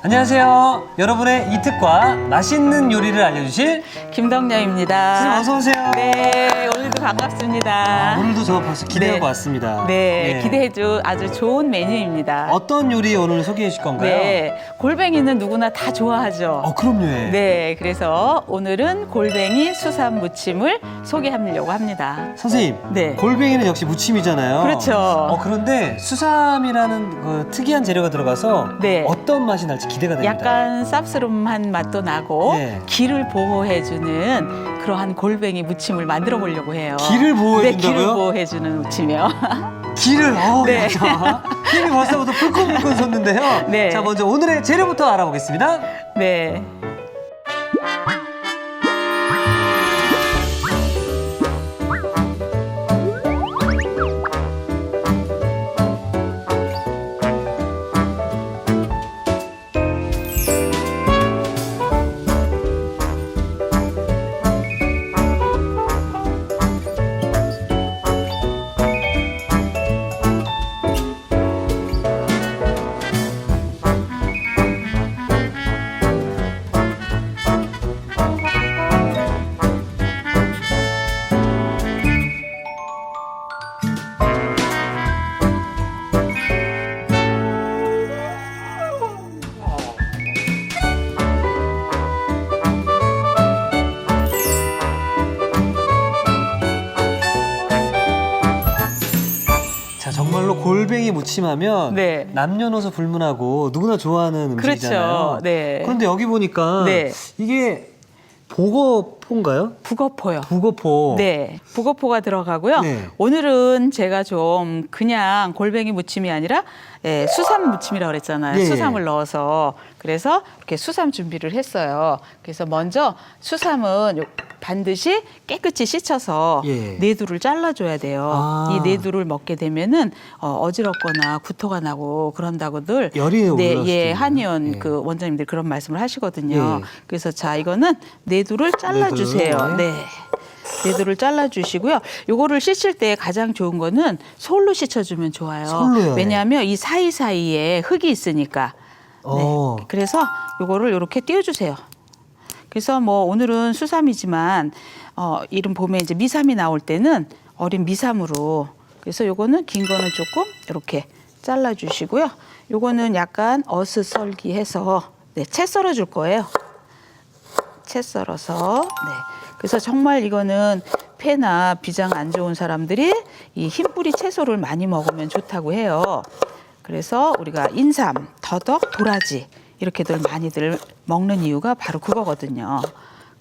안녕하세요. 여러분의 이특과 맛있는 요리를 알려주실 김덕녀입니다. 선생님 어서 오세요. 네, 오늘도 반갑습니다. 오늘도 저 벌써 기대하고 네. 왔습니다. 네, 기대해줄 아주 좋은 메뉴입니다. 어떤 요리 오늘 소개해 주실 건가요? 네, 골뱅이는 누구나 다 좋아하죠. 그럼요. 네, 그래서 오늘은 골뱅이 수삼 무침을 소개하려고 합니다. 선생님, 네. 골뱅이는 역시 무침이잖아요. 그렇죠. 그런데 수삼이라는 그 특이한 재료가 들어가서 네. 어떤 맛이 날지 기대가 됩니다. 약간 쌉스름한 맛도 나고 네. 기를 보호해주는 그러한 골뱅이 무침을 만들어 보려고 해요. 기를 보호해 네, 기를 준다고요? 보호해주는 무침이요. 기를 네. 자, 힘이 벌써부터 불끈불끈 솟는데요. 네. 자, 먼저 오늘의 재료부터 알아보겠습니다. 네. 자, 정말로 골뱅이 무침하면 네. 남녀노소 불문하고 누구나 좋아하는 음식이잖아요. 그렇죠. 네. 그런데 여기 보니까 네. 이게 보거포인가요? 북어포요. 북어포. 네, 북어포가 들어가고요. 네. 오늘은 제가 좀 그냥 골뱅이 무침이 아니라 수삼 무침이라고 그랬잖아요. 예. 수삼을 넣어서 그래서 이렇게 수삼 준비를 했어요. 그래서 먼저 수삼은 반드시 깨끗이 씻어서 예. 내두를 잘라줘야 돼요. 아. 이 내두를 먹게 되면은 어지럽거나 구토가 나고 그런다고들 열이 네, 올라올 수도 예, 있네요. 한의원 예. 그 원장님들 그런 말씀을 하시거든요. 예. 그래서 자 이거는 내두를 잘라주세요. 내두를, 네. 내두를 잘라주시고요. 요거를 씻을 때 가장 좋은 거는 솔로 씻어주면 좋아요. 솔로요? 왜냐하면 이 사이사이에 흙이 있으니까. 어. 네. 그래서 요거를 이렇게 띄워주세요. 그래서 뭐 오늘은 수삼이지만 이른 봄에 이제 미삼이 나올 때는 어린 미삼으로 그래서 요거는 긴 거는 조금 이렇게 잘라주시고요. 요거는 약간 어슷썰기해서 네, 채 썰어줄 거예요. 채 썰어서 네. 그래서 정말 이거는 폐나 비장 안 좋은 사람들이 이 흰뿌리 채소를 많이 먹으면 좋다고 해요. 그래서 우리가 인삼, 더덕, 도라지 이렇게들 많이들 먹는 이유가 바로 그거거든요.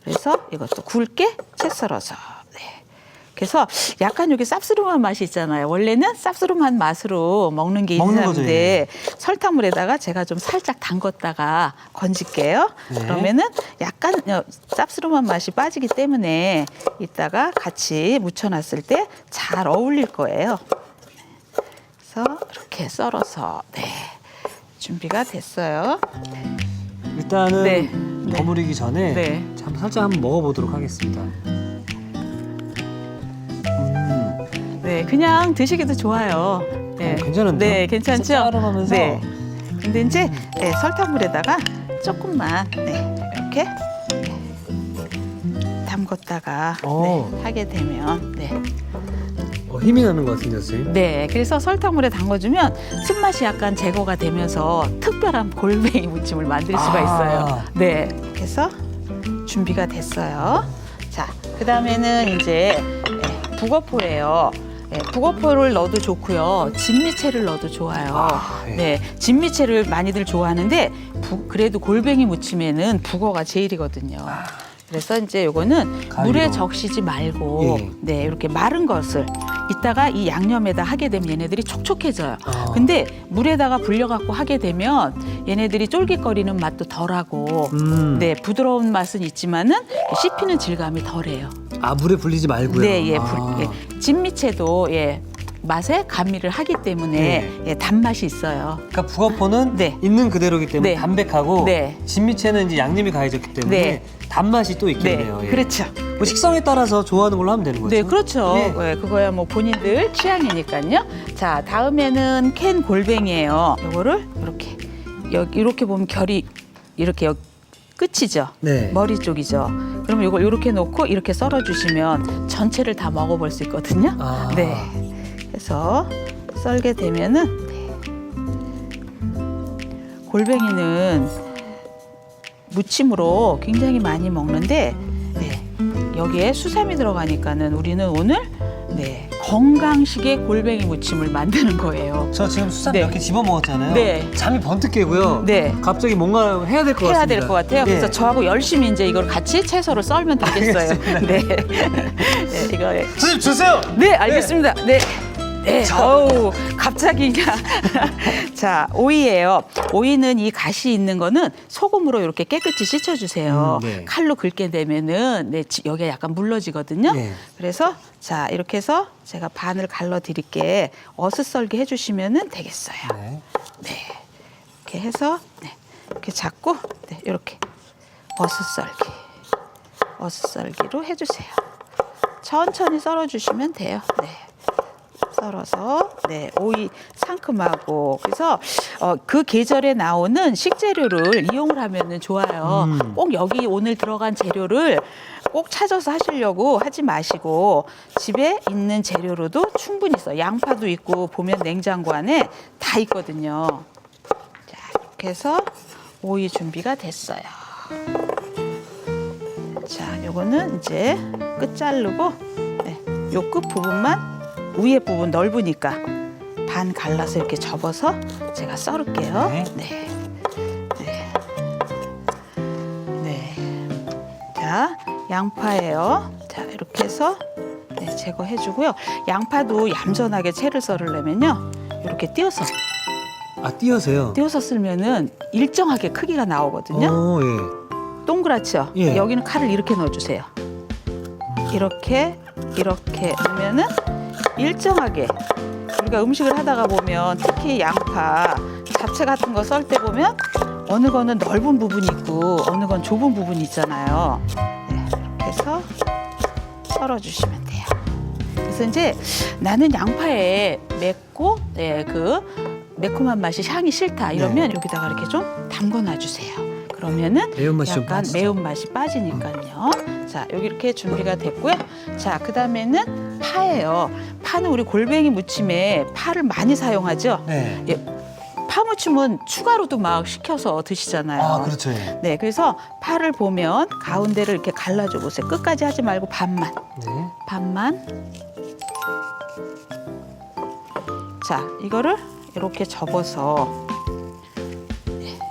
그래서 이것도 굵게 채 썰어서 네. 그래서 약간 여기 쌉스름한 맛이 있잖아요. 원래는 쌉스름한 맛으로 먹는 게 먹는 거죠, 인삼인데 설탕물에다가 제가 좀 살짝 담궜다가 건질게요. 네. 그러면은 약간 쌉스름한 맛이 빠지기 때문에 이따가 같이 묻혀놨을 때 잘 어울릴 거예요. 그래서 이렇게 썰어서 네. 준비가 됐어요. 일단은 네. 네. 버무리기 전에 네. 살짝 한번 먹어보도록 하겠습니다. 네, 그냥 드시기도 좋아요. 네, 괜찮은데요? 네, 괜찮죠? 짭짤하면서. 네. 근데 이제 설탕물에다가 조금만 이렇게 담궜다가 어. 하게 되면 힘이 나는 것 같은데요, 선생님? 네, 그래서 설탕물에 담궈주면 쓴맛이 약간 제거가 되면서 특별한 골뱅이 무침을 만들 수가 있어요. 네, 그래서 준비가 됐어요. 자, 그 다음에는 이제 북어포예요. 네, 북어포를 넣어도 좋고요. 진미채를 넣어도 좋아요. 예. 네, 진미채를 많이들 좋아하는데 그래도 골뱅이 무침에는 북어가 제일이거든요. 그래서 이제 요거는 가위로. 물에 적시지 말고 예. 네, 이렇게 마른 것을 이따가 이 양념에다 하게 되면 얘네들이 촉촉해져요. 근데 물에다가 불려갖고 하게 되면 얘네들이 쫄깃거리는 맛도 덜하고 네, 부드러운 맛은 있지만은 씹히는 질감이 덜해요. 물에 불리지 말고요. 네, 예, 진미채도 맛에 가미를 하기 때문에 단맛이 있어요. 그러니까 북어포는 네. 있는 그대로기 때문에 네. 담백하고 네. 진미채는 이제 양념이 가해졌기 때문에 네. 단맛이 또 있겠네요. 예. 그렇죠. 뭐 식성에 따라서 좋아하는 걸로 하면 되는 거죠? 네, 그렇죠. 예. 네, 그거야 뭐 본인들 취향이니까요. 자, 다음에는 캔 골뱅이에요. 요거를 이렇게 여기 이렇게 보면 결이 이렇게 여기 끝이죠. 네. 머리 쪽이죠. 그러면 이걸 이렇게 놓고 이렇게 썰어 주시면 전체를 다 먹어볼 수 있거든요. 아. 네. 그래서 썰게 되면은 골뱅이는 무침으로 굉장히 많이 먹는데 네. 여기에 수삼이 들어가니까는 우리는 오늘 네. 건강식의 골뱅이 무침을 만드는 거예요. 저 지금 수삼 네. 몇 개 집어 먹었잖아요. 네. 잠이 번뜩 깨고요. 네. 갑자기 뭔가 해야 될 것 같습니다. 해야 될 것 같아요. 예. 그래서 저하고 열심히 이제 이걸 같이 채소를 썰면 되겠어요. 알겠습니다. 네. 네, 이거 선생님 주세요. 네, 알겠습니다. 네. 네. 어우, 갑자기 그냥. 자, 오이예요. 오이는 이 가시 있는 거는 소금으로 이렇게 깨끗이 씻어주세요. 네. 칼로 긁게 되면은 네, 여기가 약간 물러지거든요. 네. 그래서 자, 이렇게 해서 제가 반을 갈라 드릴게 어슷썰기 해주시면은 되겠어요. 네. 네. 이렇게 해서 네. 이렇게 잡고 네, 이렇게 어슷썰기로 해주세요. 천천히 썰어주시면 돼요. 네. 썰어서 네 오이 상큼하고 그래서 그 계절에 나오는 식재료를 이용을 하면은 좋아요. 꼭 여기 오늘 들어간 재료를 꼭 찾아서 하시려고 하지 마시고 집에 있는 재료로도 충분히 있어요. 양파도 있고 보면 냉장고 안에 다 있거든요. 자 이렇게 해서 오이 준비가 됐어요. 자 요거는 이제 끝 자르고 네, 요 끝 부분만 위에 부분 넓으니까 반 갈라서 이렇게 접어서 제가 썰을게요. 네. 네. 네. 네. 자, 양파예요. 자, 이렇게 해서 네, 제거해주고요. 양파도 얌전하게 채를 썰으려면요. 이렇게 띄어서 띄어서요. 쓸면은 일정하게 크기가 나오거든요. 예. 동그랗죠? 예. 여기는 칼을 이렇게 넣어주세요. 이렇게 넣으면은 일정하게 우리가 음식을 하다가 보면 특히 양파, 잡채 같은 거 썰 때 보면 어느 거는 넓은 부분이 있고 어느 건 좁은 부분이 있잖아요. 네, 이렇게 해서 썰어주시면 돼요. 그래서 이제 나는 양파에 맵고 네, 그 매콤한 맛이 향이 싫다 이러면 네. 여기다가 이렇게 좀 담궈놔 주세요. 그러면은 매운맛이 좀 약간 빠지죠. 매운맛이 빠지니까요. 자, 여기 이렇게 준비가 됐고요. 자, 그다음에는 파예요. 파는 우리 골뱅이 무침에 파를 많이 사용하죠. 네. 예, 파 무침은 추가로도 막 시켜서 드시잖아요. 그렇죠. 예. 네, 그래서 파를 보면 가운데를 이렇게 갈라줘 보세요. 끝까지 하지 말고 반만. 네. 반만. 자, 이거를 이렇게 접어서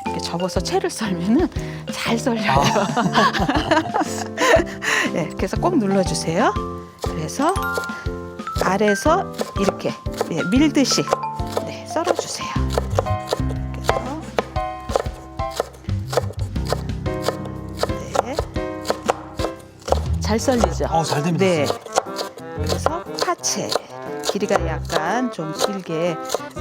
이렇게 접어서 채를 썰면은 잘 썰려요. 네, 그래서 꼭 눌러주세요. 그래서 아래에서 이렇게 네, 밀듯이 네, 썰어주세요. 그래서 네, 잘 썰리죠. 잘 됩니다. 네. 그래서 파채 길이가 약간 좀 길게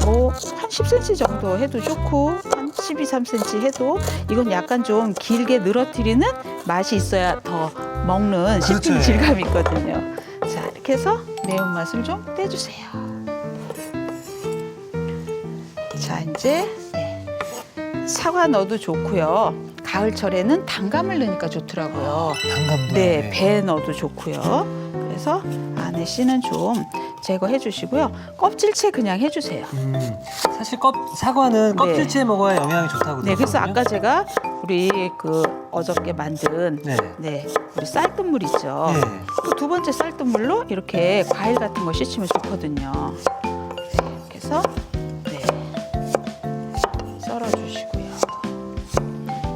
뭐 한 10cm 정도 해도 좋고 한 12, 3cm 해도 이건 약간 좀 길게 늘어뜨리는 맛이 있어야 더 먹는 씹히는 그렇죠. 질감이 있거든요. 자 이렇게 해서 매운맛을 좀 빼주세요. 자 이제 네. 사과 넣어도 좋고요. 가을철에는 단감을 넣으니까 좋더라고요. 단감도. 네, 배에 넣어도 좋고요. 그래서 안에 씨는 좀 제거해 주시고요. 껍질채 그냥 해주세요. 사실 사과는 네. 껍질째 먹어야 영양이 좋다고. 네, 그래서 들었거든요. 아까 제가 우리 그 어저께 만든 네. 네, 우리 쌀뜨물 있죠. 네. 그 두 번째 쌀뜨물로 이렇게 과일 같은 거 씻으면 좋거든요. 네, 이렇게 해서 네, 썰어주시고요.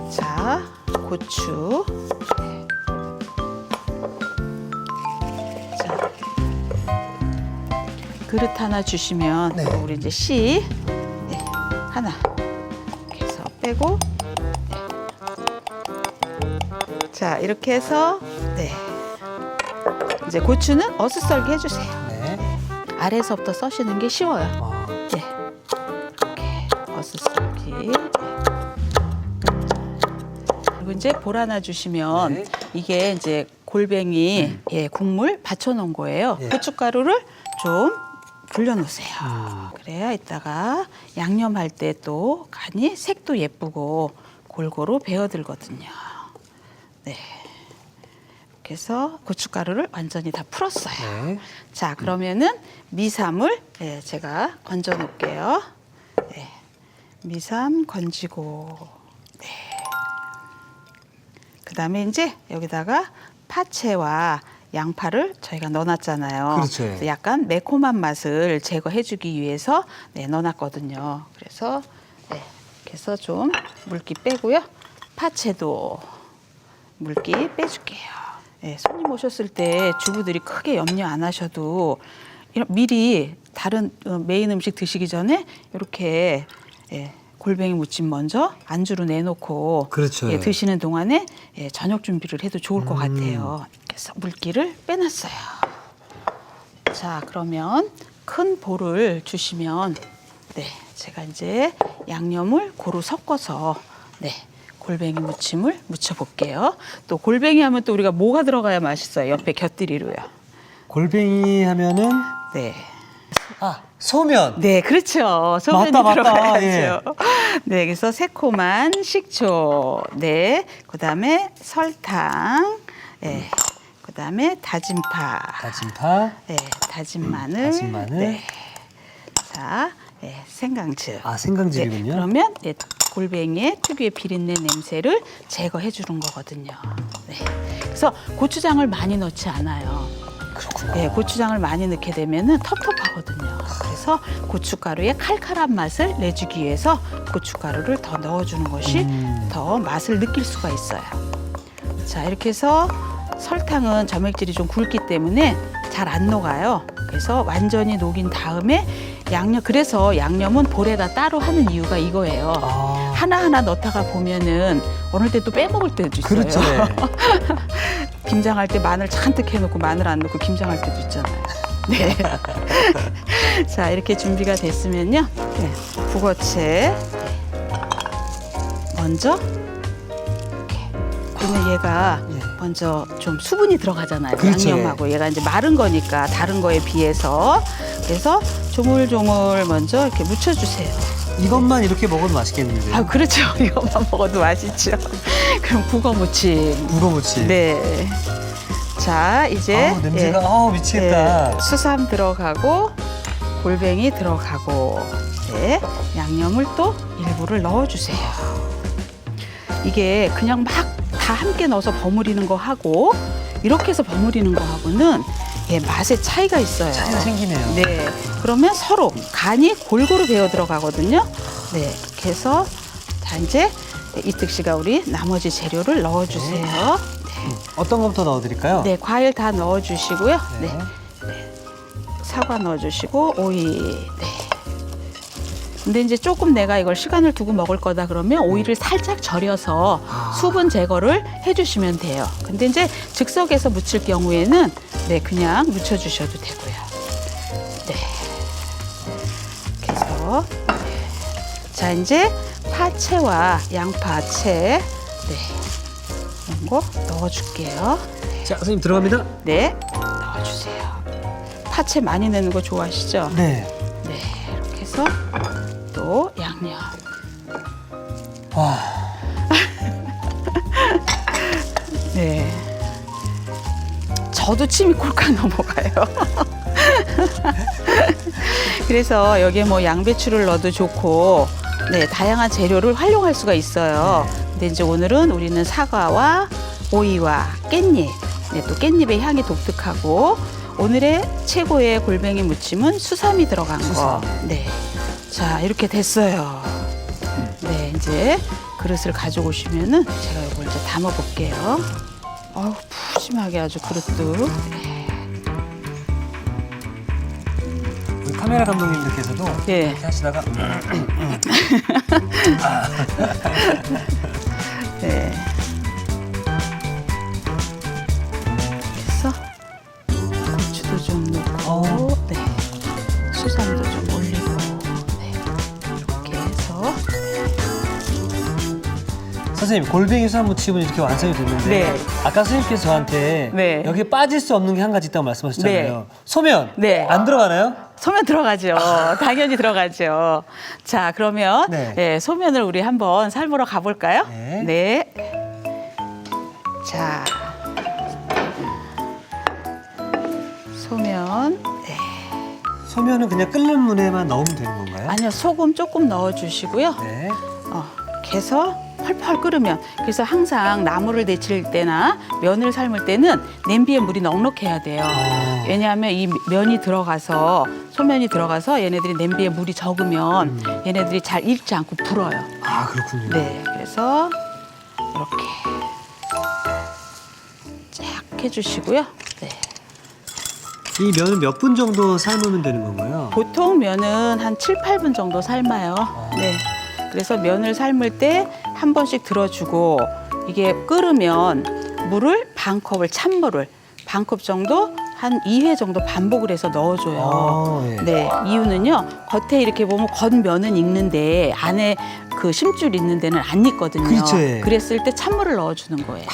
자, 고추. 네. 자, 그릇 하나 주시면 네. 우리 이제 씨 네, 하나 이렇게 해서 빼고 자 이렇게 해서 네 이제 고추는 어슷썰기 해주세요. 네. 아래에서부터 써시는 게 쉬워요. 네 이렇게 어슷썰기. 그리고 이제 볼 하나 주시면 네. 이게 이제 골뱅이 예, 국물 받쳐놓은 거예요. 예. 고춧가루를 좀 불려놓으세요. 그래야 이따가 양념할 때 또 간이 색도 예쁘고 골고루 배어들거든요. 네. 이렇게 해서 고춧가루를 완전히 다 풀었어요. 네. 자, 그러면은 미삼을 제가 건져 놓을게요. 네. 미삼 건지고, 네. 그다음에 이제 여기다가 파채와 양파를 저희가 넣어놨잖아요. 그렇죠. 그래서 약간 매콤한 맛을 제거해주기 위해서 넣어놨거든요. 그래서 이렇게 해서 좀 물기 빼고요. 파채도 물기 빼줄게요. 손님 오셨을 때 주부들이 크게 염려 안 하셔도 미리 다른 메인 음식 드시기 전에 이렇게 골뱅이 무침 먼저 안주로 내놓고 그렇죠. 드시는 동안에 저녁 준비를 해도 좋을 것 같아요. 그래서 물기를 빼놨어요. 자, 그러면 큰 볼을 주시면 제가 이제 양념을 고루 섞어서 골뱅이 무침을 무쳐볼게요. 또 골뱅이 하면 또 우리가 뭐가 들어가야 맛있어요? 옆에 곁들이로요. 골뱅이 하면은 네. 소면. 네, 그렇죠. 소면이 맞다. 들어가야죠. 예. 네, 그래서 새콤한 식초, 그다음에 설탕, 그다음에 다진 파, 다진 마늘, 자, 생강즙. 생강즙이군요. 그러면 골뱅이의 특유의 비린내 냄새를 제거해 주는 거거든요. 그래서 고추장을 많이 넣지 않아요. 그렇구나. 고추장을 많이 넣게 되면은 텁텁하거든요. 그래서 고춧가루의 칼칼한 맛을 내주기 위해서 고춧가루를 더 넣어주는 것이 더 맛을 느낄 수가 있어요. 자, 이렇게 해서 설탕은 점액질이 좀 굵기 때문에 잘 안 녹아요. 그래서 완전히 녹인 다음에 그래서 양념은 볼에다 따로 하는 이유가 이거예요. 하나하나 넣다가 보면은 어느 때 또 빼먹을 때도 있어요. 그렇죠. 김장할 때 마늘 잔뜩 해놓고 마늘 안 넣고 김장할 때도 있잖아요. 네. 자, 이렇게 준비가 됐으면요. 북어채 먼저 이렇게. 그러면 얘가 먼저 좀 수분이 들어가잖아요. 그렇죠. 양념하고 얘가 이제 마른 거니까 다른 거에 비해서. 그래서 조물조물 먼저 이렇게 묻혀주세요. 이것만 이렇게 먹어도 맛있겠는데요. 그렇죠. 이것만 먹어도 맛있죠. 그럼 북어무침. 북어무침. 네. 자, 이제 냄새가 미치겠다. 수삼 들어가고 골뱅이 들어가고 양념을 또 일부를 넣어주세요. 이게 그냥 막 다 함께 넣어서 버무리는 거 하고 이렇게 해서 버무리는 거 하고는 맛의 차이가 있어요. 차이가 생기네요. 네. 그러면 서로 간이 골고루 배어 들어가거든요. 네. 이렇게 해서 자, 이제 이특 씨가 우리 나머지 재료를 넣어주세요. 어떤 것부터 넣어드릴까요? 네, 과일 다 넣어주시고요. 사과 넣어주시고 오이. 근데 이제 조금 내가 이걸 시간을 두고 먹을 거다 그러면 오이를 살짝 절여서 수분 제거를 해주시면 돼요. 근데 이제 즉석에서 무칠 경우에는 그냥 묻혀주셔도 되고요. 이렇게 해서 자, 이제 파채와 양파채 이런 거 넣어줄게요. 자, 선생님 들어갑니다. 네, 넣어주세요. 파채 많이 넣는 거 좋아하시죠? 네. 이렇게 해서 또 양념. 와. 네. 저도 침이 꼴깍 넘어가요. 그래서 여기에 뭐 양배추를 넣어도 좋고, 다양한 재료를 활용할 수가 있어요. 근데 이제 오늘은 우리는 사과와 오이와 깻잎, 또 깻잎의 향이 독특하고, 오늘의 최고의 골뱅이 무침은 수삼이 들어간 거. 자, 이렇게 됐어요. 이제 그릇을 가지고 오시면은 제가 이걸 이제 담아 볼게요. 푸짐하게 아주 그릇도. 우리 카메라 감독님들께서도 이렇게 하시다가 그래서 고추도 좀 넣고, 수삼도 좀 올리고, 이렇게 해서. 선생님 골뱅이 수삼 무침은 이렇게 완성이 됐는데 아까 선생님께서 저한테 여기에 빠질 수 없는 게 한 가지 있다고 말씀하셨잖아요. 소면 안 들어가나요? 소면 들어가죠. 당연히 들어가죠. 자, 그러면 네. 예, 소면을 우리 한번 삶으러 가볼까요? 네. 네. 자, 소면. 네. 소면은 그냥 끓는 물에만 넣으면 되는 건가요? 아니요, 소금 조금 넣어주시고요. 네. 이렇게 해서 펄펄 끓으면, 그래서 항상 나물을 데칠 때나 면을 삶을 때는 냄비에 물이 넉넉해야 돼요. 왜냐하면 이 면이 들어가서, 소면이 들어가서 얘네들이 냄비에 물이 적으면 얘네들이 잘 익지 않고 불어요. 아, 그렇군요. 네, 그래서 이렇게 쫙 해주시고요. 네. 이 면을 몇 분 정도 삶으면 되는 건가요? 보통 면은 한 7, 8분 정도 삶아요. 네. 그래서 면을 삶을 때 한 번씩 들어주고, 이게 끓으면 물을 반컵을, 찬물을 반컵 정도 한 2회 정도 반복을 해서 넣어줘요. 예. 네, 이유는요. 겉에 이렇게 보면 겉면은 익는데 안에 그 심줄 있는 데는 안 익거든요. 그렇죠, 예. 그랬을 때 찬물을 넣어주는 거예요.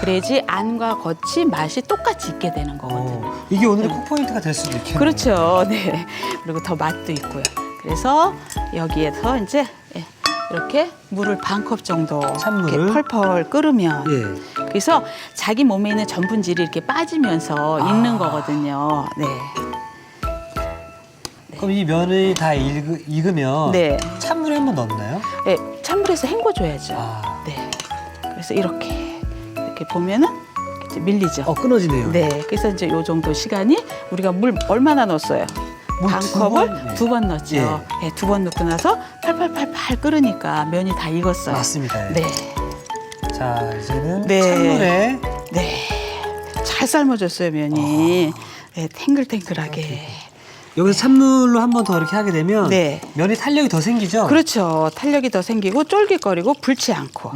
그래야지 안과 겉이 맛이 똑같이 익게 되는 거거든요. 이게 오늘의 콕포인트가 될 수도 있겠네요. 그렇죠. 네. 그리고 더 맛도 있고요. 그래서 여기에서 이제 이렇게 물을 반컵 정도 찬물을? 이렇게 펄펄 끓으면, 예. 그래서 자기 몸에 있는 전분질이 이렇게 빠지면서 익는 거거든요. 네. 그럼 이 면이 다 익으면 네. 찬물에 한번 넣나요? 네. 찬물에서 헹궈줘야죠. 아. 네. 그래서 이렇게 보면은 이제 밀리죠. 끊어지네요. 네. 그래서 이제 요 정도 시간이, 우리가 물 얼마나 넣었어요? 물 반컵을 두 2번 넣었죠. 예. 네, 2번 넣고 나서 팔팔팔팔 끓으니까 면이 다 익었어요. 맞습니다. 예. 네. 자, 이제는 네. 찬물에 네. 잘 삶아줬어요, 면이. 네, 탱글탱글하게. 여기서 찬물로 한 번 더 이렇게 하게 되면 네. 면이 탄력이 더 생기죠? 그렇죠. 탄력이 더 생기고 쫄깃거리고 불지 않고.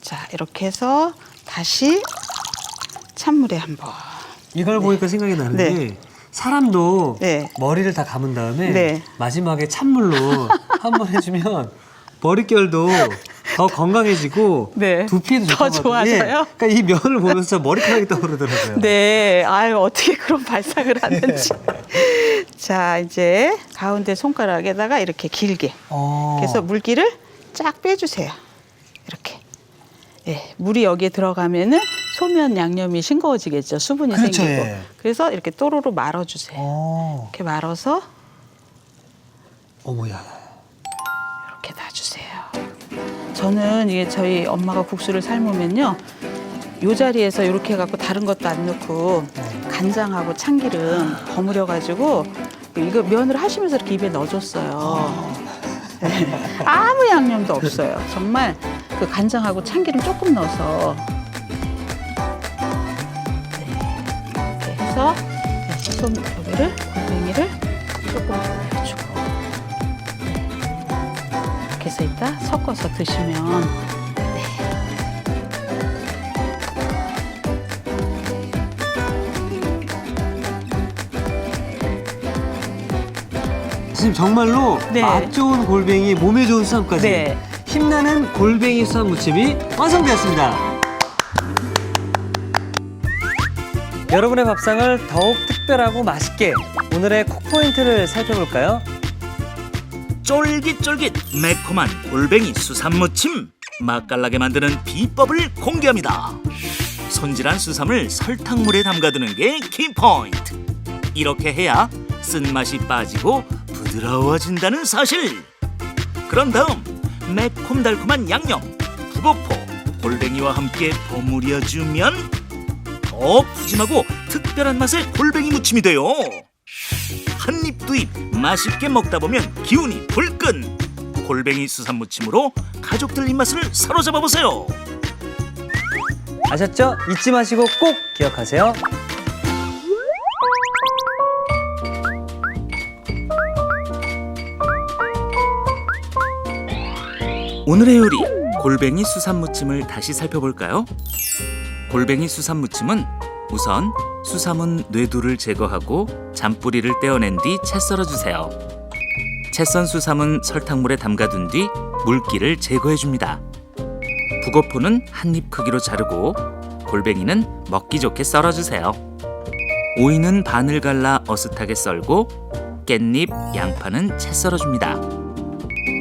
자, 이렇게 해서 다시 찬물에 한번. 이걸 보니까 생각이 나는 네. 게 사람도 네. 머리를 다 감은 다음에 네. 마지막에 찬물로 한 번 해주면 머릿결도 더 건강해지고 네. 두피에도 더 좋거든요. 좋아져요? 그러니까 이 면을 보면서 진짜 머리카락이 떠오르더라고요. 네. 아유, 어떻게 그런 발상을 하는지. 자, 이제 가운데 손가락에다가 이렇게 길게. 그래서 물기를 쫙 빼주세요. 이렇게. 예, 물이 여기에 들어가면은 소면 양념이 싱거워지겠죠. 수분이 그렇죠, 생기고. 예. 그래서 이렇게 또로로 말아주세요. 이렇게 말아서 어머야. 이렇게 놔주세요. 저는 이게 저희 엄마가 국수를 삶으면요, 요 자리에서 이렇게 해갖고 다른 것도 안 넣고 간장하고 참기름 버무려가지고 이거 면을 하시면서 이렇게 입에 넣어줬어요. 네. 아무 양념도 없어요. 정말 그 간장하고 참기름 조금 넣어서, 이렇게 해서 여기를 골뱅이를 조금 올려주고, 이렇게 해서 이따 섞어서 드시면. 지금 정말로 네. 맛 좋은 골뱅이, 몸에 좋은 수삼까지 네. 힘나는 골뱅이 수삼 무침이 완성되었습니다. 여러분의 밥상을 더욱 특별하고 맛있게, 오늘의 콕포인트를 살펴볼까요? 쫄깃쫄깃 매콤한 골뱅이 수삼무침, 맛깔나게 만드는 비법을 공개합니다. 손질한 수삼을 설탕물에 담가두는 게 키포인트. 이렇게 해야 쓴맛이 빠지고 부드러워진다는 사실. 그런 다음 매콤달콤한 양념, 북어포, 골뱅이와 함께 버무려주면 더 푸짐하고 특별한 맛의 골뱅이 무침이 돼요. 한 입 두 입 맛있게 먹다 보면 기운이 불끈. 골뱅이 수삼무침으로 가족들 입맛을 사로잡아 보세요. 아셨죠? 잊지 마시고 꼭 기억하세요. 오늘의 요리, 골뱅이 수삼무침을 다시 살펴볼까요? 골뱅이 수삼무침은 우선 수삼은 뇌두를 제거하고 잔뿌리를 떼어낸 뒤 채 썰어주세요. 채 썬 수삼은 설탕물에 담가둔 뒤 물기를 제거해줍니다. 북어포는 한 입 크기로 자르고 골뱅이는 먹기 좋게 썰어주세요. 오이는 반을 갈라 어슷하게 썰고 깻잎, 양파는 채 썰어줍니다.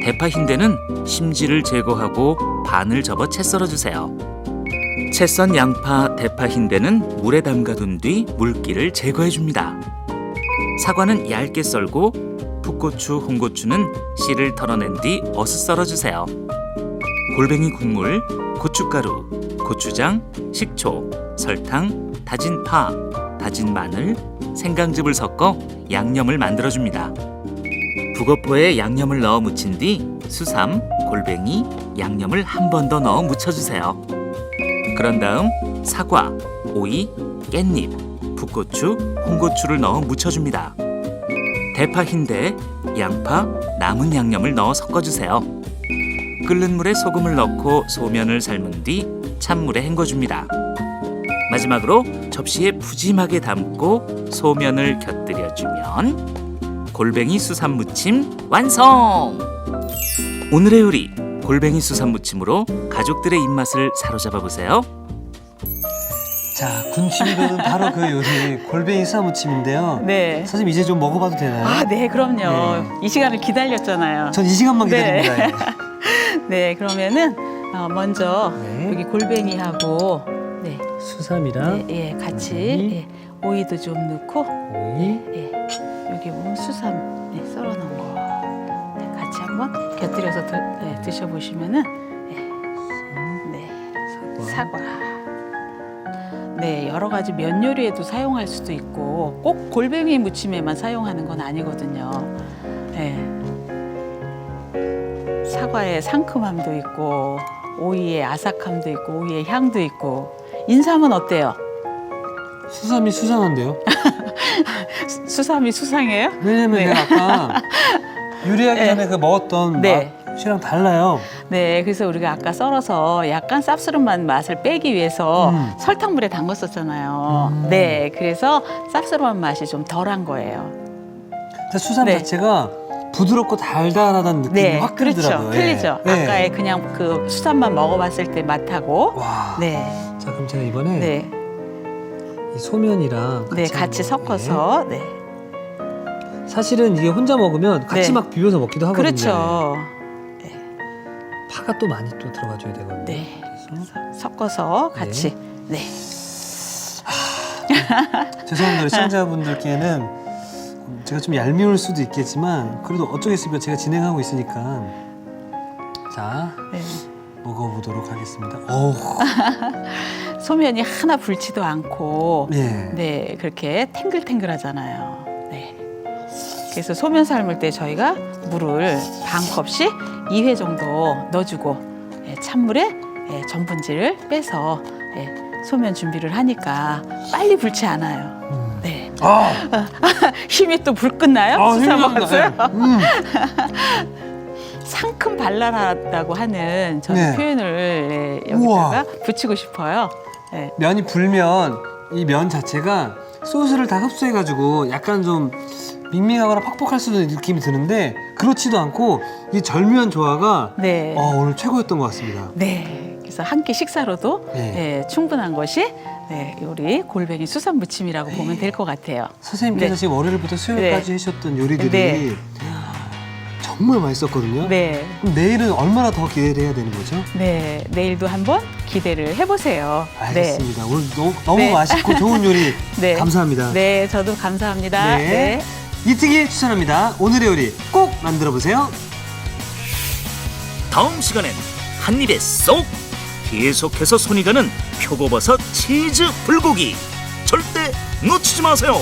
대파 흰대는 심지를 제거하고 반을 접어 채 썰어주세요. 채 썬 양파, 대파 흰대는 물에 담가둔 뒤 물기를 제거해줍니다. 사과는 얇게 썰고 풋고추, 홍고추는 씨를 털어낸 뒤 어슷 썰어주세요. 골뱅이 국물, 고춧가루, 고추장, 식초, 설탕, 다진 파, 다진 마늘, 생강즙을 섞어 양념을 만들어줍니다. 북어포에 양념을 넣어 무친 뒤 수삼, 골뱅이, 양념을 한 번 더 넣어 무쳐주세요. 그런 다음 사과, 오이, 깻잎, 풋고추, 홍고추를 넣어 무쳐줍니다. 대파 흰대, 양파, 남은 양념을 넣어 섞어주세요. 끓는 물에 소금을 넣고 소면을 삶은 뒤 찬물에 헹궈줍니다. 마지막으로 접시에 푸짐하게 담고 소면을 곁들여주면 골뱅이 수삼 무침 완성! 오늘의 요리 골뱅이 수삼 무침으로 가족들의 입맛을 사로잡아 보세요. 자, 군침도는 바로 그 요리 골뱅이 수삼무침인데요. 네. 선생님 이제 좀 먹어봐도 되나요? 아, 네, 그럼요. 네. 이 시간을 기다렸잖아요. 전 이 시간만 네. 기다립니다. 네, 그러면은 먼저 네. 여기 골뱅이하고 네, 수삼이랑 예, 같이 오이. 예, 오이도 좀 넣고 오이, 예, 여기 보면 수삼 썰어놓은 거 같이 한번 곁들여서 드셔보시면은 사과. 네, 여러 가지 면 요리에도 사용할 수도 있고 꼭 골뱅이 무침에만 사용하는 건 아니거든요. 네. 사과의 상큼함도 있고 오이의 아삭함도 있고 오이의 향도 있고 인삼은 어때요? 수삼이 수상한데요? 수삼이 수상해요? 왜냐면 네. 내가 아까 요리하기 네. 전에 그 먹었던 네. 맛이랑 달라요. 네, 그래서 우리가 아까 썰어서 약간 쌉스름한 맛을 빼기 위해서 설탕물에 담갔었잖아요. 네, 그래서 쌉스름한 맛이 좀 덜한 거예요. 근데 수삼 네. 자체가 부드럽고 달달하다는 느낌이 네, 확 그렇죠. 들더라고요. 예. 틀리죠. 네. 아까의 그냥 그 수삼만 먹어봤을 때 맛하고. 와. 네, 자, 그럼 제가 이번에 네, 이 소면이랑 네, 같이 섞어서. 네, 예. 사실은 이게 혼자 먹으면 같이 네. 막 비벼서 먹기도 하거든요. 그렇죠. 파가 또 많이 또 들어가줘야 되거든요. 네, 그래서 섞어서 같이. 네, 죄송합니다. 우리 시청자분들께는 제가 좀 얄미울 수도 있겠지만 그래도 어쩌겠습니까? 제가 진행하고 있으니까. 자, 네. 먹어보도록 하겠습니다. 오, 소면이 하나 불지도 않고. 예. 네, 그렇게 탱글탱글하잖아요. 네. 그래서 소면 삶을 때 저희가 물을 반 컵씩 2회 정도 넣어주고 찬물에 전분질을 빼서 소면 준비를 하니까 빨리 불지 않아요. 네. 아, 힘이 또 불 끝나요? 수사 먹었어요? 네. 상큼 발랄하다고 하는 저는 네. 표현을 여기다가 우와. 붙이고 싶어요. 네. 면이 불면 이 면 자체가 소스를 다 흡수해가지고 약간 좀 밍밍하거나 팍팍할 수도 있는 느낌이 드는데 그렇지도 않고 이 절묘한 조화가 네. 오늘 최고였던 것 같습니다. 네. 그래서 한 끼 식사로도 네. 충분한 것이 우리 골뱅이 수삼 무침이라고 보면 될 것 같아요. 선생님께서 네. 지금 월요일부터 수요일까지 네. 하셨던 요리들이 네. 정말 맛있었거든요. 네. 그럼 내일은 얼마나 더 기대를 해야 되는 거죠? 네. 내일도 한번 기대를 해보세요. 알겠습니다. 오늘 너무 네. 맛있고 좋은 요리 네. 감사합니다. 네. 저도 감사합니다. 네. 이특이 추천합니다. 오늘의 요리 꼭 만들어 보세요. 다음 시간엔 한 입에 쏙 계속해서 손이 가는 표고버섯 치즈 불고기 절대 놓치지 마세요.